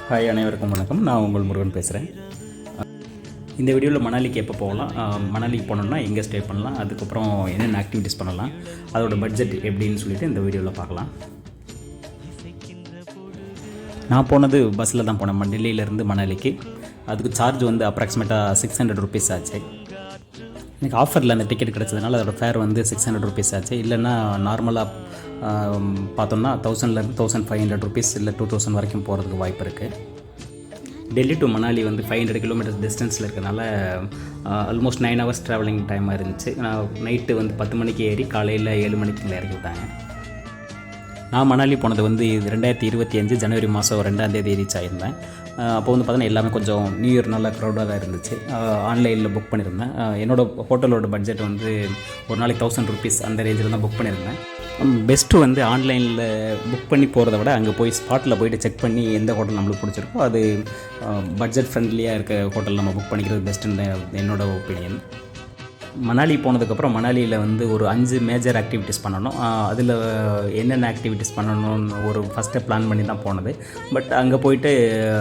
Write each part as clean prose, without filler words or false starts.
Hi, அனைவருக்கும் வணக்கம். நான் உங்கள் முருகன் பேசுகிறேன். இந்த வீடியோவில் மணாலிக்கு எப்போ போகலாம், மணாலிக்கு போனோம்னா எங்கே ஸ்டே பண்ணலாம், அதுக்கப்புறம் என்னென்ன ஆக்டிவிட்டீஸ் பண்ணலாம், அதோட பட்ஜெட் எப்படின்னு சொல்லிட்டு இந்த வீடியோவில் பார்க்கலாம். நான் போனது பஸ்ஸில் தான் போனேன், டெல்லியிலேருந்து மணாலிக்கு. அதுக்கு சார்ஜ் வந்து அப்ராக்சிமேட்டாக 600 ருபீஸ் ஆச்சு. எனக்கு ஆஃபரில் அந்த டிக்கெட் கிடச்சதுனால அதோடய ஃபேர் வந்து 600 ருபீஸ் ஆச்சு. இல்லைன்னா நார்மலாக பார்த்தோம்னா 1000லேருந்து 1500 ருபீஸ் இல்லை 2000 வரைக்கும் போகிறதுக்கு வாய்ப்பு இருக்குது. டெல்லி டு மணாலி வந்து 500 கிலோமீட்டர்ஸ் டிஸ்டன்ஸில் இருக்கிறனால ஆல்மோஸ்ட் 9 ஹவர்ஸ் ட்ராவலிங் டைமாக இருந்துச்சு. நான் நைட்டு வந்து 10 மணிக்கு ஏறி காலையில் 7 மணிக்கு இறக்கி விட்டாங்க. நான் மணாலி போனது வந்து 2025 ஜனவரி மாதம் 2ஆம் தேதி ரீச் ஆகியிருந்தேன். அப்போ வந்து பார்த்தீங்கன்னா எல்லாமே கொஞ்சம் நியூ இயர் நல்லா க்ரௌடாக தான் இருந்துச்சு. ஆன்லைனில் புக் பண்ணியிருந்தேன். என்னோடய ஹோட்டலோட பட்ஜெட் வந்து ஒரு நாளைக்கு 1000 ருபீஸ் அந்த ரேஞ்சில் தான் புக் பண்ணியிருந்தேன். பெஸ்ட்டு வந்து ஆன்லைனில் புக் பண்ணி போகிறத விட அங்கே போய் ஸ்பாட்டில் போய்ட்டு செக் பண்ணி எந்த ஹோட்டல் நம்மளுக்கு பிடிச்சிருக்கோ அது பட்ஜெட் ஃப்ரெண்ட்லியாக இருக்க ஹோட்டல் நம்ம புக் பண்ணிக்கிறது பெஸ்ட்டுன்னு என்னோடய ஒப்பீனியன். மணாலி போனதுக்கப்புறம் மணாலியில் வந்து ஒரு 5 மேஜர் ஆக்டிவிட்டீஸ் பண்ணணும். அதில் என்னென்ன ஆக்டிவிட்டீஸ் பண்ணணும்னு ஒரு ஃபஸ்ட்டு பிளான் பண்ணி தான் போனது. பட் அங்கே போயிட்டு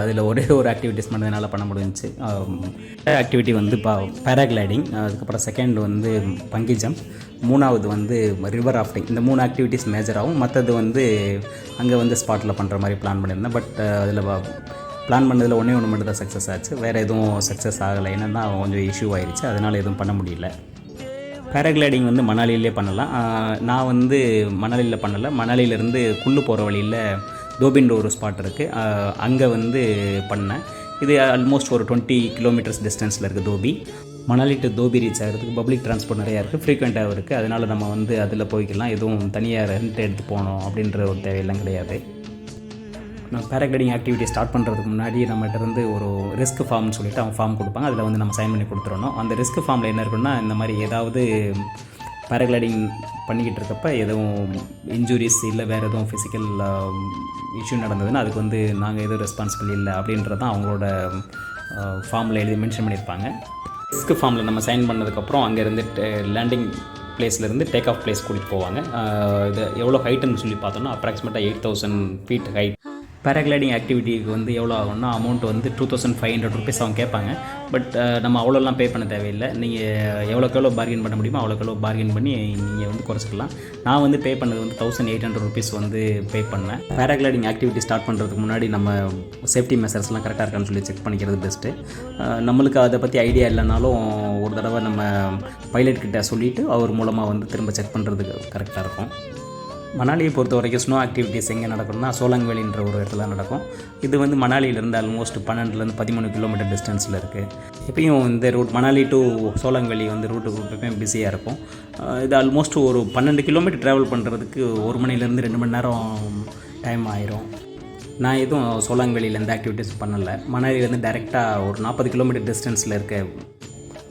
அதில் ஒரே ஒரு ஆக்டிவிட்டீஸ் பண்ணதுனால பண்ண முடிஞ்சிச்சு. ஆக்டிவிட்டி வந்து பேராகிளைடிங், அதுக்கப்புறம் செகண்ட் வந்து பங்கி ஜம்ப், மூணாவது வந்து ரிவர் ராஃப்டிங். இந்த 3 ஆக்டிவிட்டீஸ் மேஜராகவும் மற்றது வந்து அங்கே வந்து ஸ்பாட்டில் பண்ணுற மாதிரி பிளான் பண்ணியிருந்தேன். பட் அதில் பிளான் பண்ணதில் ஒன்று மட்டும் தான் சக்ஸஸ் ஆச்சு. வேறு எதுவும் சக்ஸஸ் ஆகலை. என்னென்னா கொஞ்சம் இஷ்யூ ஆயிடுச்சு, அதனால் எதுவும் பண்ண முடியல. பேராகிளைடிங் வந்து மணாலியிலே பண்ணலாம். நான் வந்து மணாலியில் பண்ணலை. மணாலியிலேருந்து குள்ளு போகிற வழியில் தோபின்ற ஒரு ஸ்பாட் இருக்குது, அங்கே வந்து பண்ணேன். இது ஆல்மோஸ்ட் ஒரு 20 கிலோமீட்டர்ஸ் டிஸ்டன்ஸில் இருக்குது தோபி. மணாலி டு தோபி ரீச் ஆகிறதுக்கு பப்ளிக் ட்ரான்ஸ்போர்ட் நிறையா இருக்குது, ஃப்ரீக்வெண்ட்டாகவும் இருக்குது. அதனால் நம்ம வந்து அதில் போய்க்கலாம். எதுவும் தனியாக ரெண்ட் எடுத்து போகணும் அப்படின்ற ஒரு தேவையெல்லாம் கிடையாது. நான் பேராகிளைடிங் ஆக்டிவிட்டி ஸ்டார்ட் பண்ணுறதுக்கு முன்னாடி நம்மகிட்ட இருந்து ஒரு ரிஸ்க் ஃபார்ம்னு சொல்லிட்டு அவங்க ஃபார்ம் கொடுப்பாங்க. அதில் வந்து நம்ம சைன் பண்ணி கொடுத்துடணும். அந்த ரிஸ்க் ஃபார்மில் என்ன இருக்குன்னா, இந்த மாதிரி ஏதாவது பேராகிளைடிங் பண்ணிக்கிட்டு இருக்கப்போ எதுவும் இன்ஜுரிஸ் இல்லை வேறு எதுவும் ஃபிசிக்கல் இஷ்யூ நடந்ததுன்னா அதுக்கு வந்து நாங்கள் எதுவும் ரெஸ்பான்சிபிள் இல்லை அப்படின்றது தான் அவங்களோட ஃபார்மில் எழுதி மென்ஷன் பண்ணியிருப்பாங்க. ரிஸ்க் ஃபார்மில் நம்ம சைன் பண்ணதுக்கப்புறம் அங்கேருந்து லேண்டிங் பிளேஸ்லேருந்து டேக் ஆஃப் பிளேஸ் கூட்டிகிட்டு போவாங்க. இது எவ்வளோ ஹைட்டுன்னு சொல்லி பார்த்தோன்னா அப்ராக்சிமேட்டாக 8000 ஃபீட் ஹைட். பேராகிளைடிங் ஆக்டிவிட்டிக்கு வந்து எவ்வளோ ஆகும்னா அமௌண்ட் வந்து 2500 ருபீஸ் அவங்க கேட்பாங்க. பட் நம்ம அவ்வளோலாம் பே பண்ண தேவையில்லை. நீங்கள் எவ்வளோக்கு பார்கெயின் பண்ண முடியுமோ அவ்வளோக்கு பார்கெயின் பண்ணி நீங்கள் வந்து குறைச்சிக்கலாம். நான் வந்து பே பண்ணது வந்து 1800 ருபீஸ் வந்து பே பண்ணேன். பேராகிளைடிங் ஆக்டிவிட்டி ஸ்டார்ட் பண்ணுறதுக்கு முன்னாடி நம்ம சேஃப்டி மெஷர்ஸ்லாம் கரெக்டாக இருக்கான்னு சொல்லி செக் பண்ணிக்கிறது பெஸ்ட்டு. நம்மளுக்கு அதை பற்றி ஐடியா இல்லைனாலும் ஒரு தடவை நம்ம பைலட் கிட்ட சொல்லிவிட்டு அவர் மூலமாக வந்து திரும்ப செக் பண்ணுறதுக்கு கரெக்டாக இருக்கும். மணாலியை பொறுத்த வரைக்கும் ஸ்னோ ஆக்டிவிட்டீஸ் எங்கே நடக்கும்னா சோலாங் வேலின்ற ஒரு இடத்துல நடக்கும். இது வந்து மணாலியிலேருந்து ஆல்மோஸ்ட் 12லேருந்து 13 கிலோமீட்டர் டிஸ்டன்ஸில் இருக்குது. எப்பயும் இந்த ரூட் மணாலி டு சோலாங் வேலி வந்து ரூட்டு எப்பயும் பிஸியாக இருக்கும். இது ஆல்மோஸ்ட் ஒரு 12 கிலோமீட்டர் ட்ராவல் பண்ணுறதுக்கு 1 மணிலேருந்து 2 மணி நேரம் டைம் ஆயிரும். நான் எதுவும் சோலாங் வேலியில் எந்த ஆக்டிவிட்டீஸ் பண்ணலை. மணாலியிலேருந்து டைரெக்டாக ஒரு 40 கிலோமீட்டர் டிஸ்டன்ஸில் இருக்க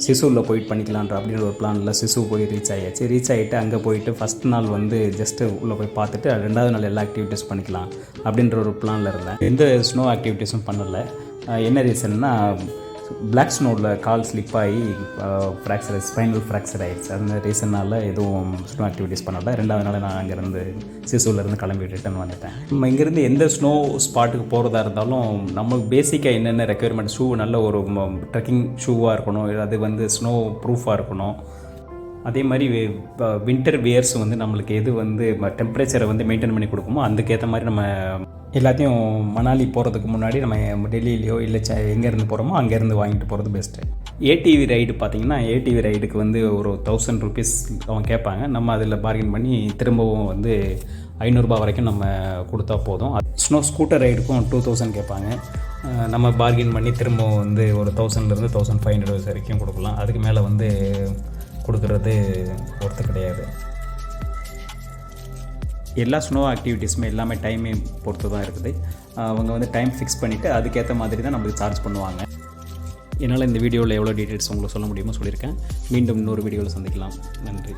சிசூரில் போயிட்டு பண்ணிக்கலான்ற அப்படின்ற ஒரு பிளானில் சிசு போய் ரீச் ஆகியாச்சு. ரீச் ஆகிட்டு அங்கே போயிட்டு ஃபஸ்ட் நாள் வந்து ஜஸ்ட்டு உள்ளே போய் பார்த்துட்டு 2வது நாள் எல்லா ஆக்டிவிட்டீஸ் பண்ணிக்கலாம் அப்படின்ற ஒரு பிளானில் இருந்தேன். எந்த ஸ்னோ ஆக்டிவிட்டீஸும் பண்ணலை. என்ன ரீசன்னா பிளாக் ஸ்னோவில் கால் ஸ்லிப் ஆகி ஸ்பைனல் ஃப்ராக்சர் ஆகிடுச்சு. அந்த ரீசனால் எதுவும் ஸ்னோ ஆக்டிவிட்டீஸ் பண்ணலை. 2வது நாள் நான் அங்கேருந்து சிசூலேருந்து கிளம்பி ரிட்டன் வந்துட்டேன். நம்ம இங்கேருந்து எந்த ஸ்னோ ஸ்பாட்டுக்கு போகிறதா இருந்தாலும் நமக்கு பேசிக்காக என்னென்ன ரெக்குயர்மெண்ட், ஷூ நல்ல ஒரு ட்ரெக்கிங் ஷூவாக இருக்கணும், அது வந்து ஸ்னோ ப்ரூஃபாக இருக்கணும். அதே மாதிரி வின்டர் வியர்ஸ் வந்து நம்மளுக்கு எது வந்து டெம்பரேச்சரை வந்து மெயின்டைன் பண்ணி கொடுக்குமோ அதுக்கேற்ற மாதிரி நம்ம எல்லாத்தையும் மணாலி போகிறதுக்கு முன்னாடி நம்ம டெல்லியிலையோ இல்லை எங்கேருந்து போகிறோமோ அங்கேருந்து வாங்கிட்டு போகிறது பெஸ்ட்டு. ஏடிவி ரைடு பார்த்திங்கன்னா ஏடிவி ரைடுக்கு வந்து ஒரு 1000 ருபீஸ் அவங்க கேட்பாங்க. நம்ம அதில் பார்கெயின் பண்ணி திரும்பவும் வந்து 500 ரூபா வரைக்கும் நம்ம கொடுத்தா போதும். ஸ்னோ ஸ்கூட்டர் ரைடுக்கும் 2000 கேட்பாங்க. நம்ம பார்கெயின் பண்ணி திரும்பவும் வந்து ஒரு 1000லேருந்து 1500 வரைக்கும் கொடுக்கலாம். அதுக்கு மேலே வந்து கொடுக்குறது ஒர்த்து கிடையாது. எல்லா ஸ்னோ ஆக்டிவிட்டீஸுமே எல்லாமே டைமை பொறுத்து தான் இருக்குது. அவங்க வந்து டைம் ஃபிக்ஸ் பண்ணிவிட்டு அதுக்கேற்ற மாதிரி தான் நம்மளுக்கு சார்ஜ் பண்ணுவாங்க. என்னால் இந்த வீடியோவில் எவ்வளோ டீட்டெயில்ஸ் உங்களுக்கு சொல்ல முடியுமோ சொல்லியிருக்கேன். மீண்டும் இன்னொரு வீடியோவில் சந்திக்கலாம். நன்றி.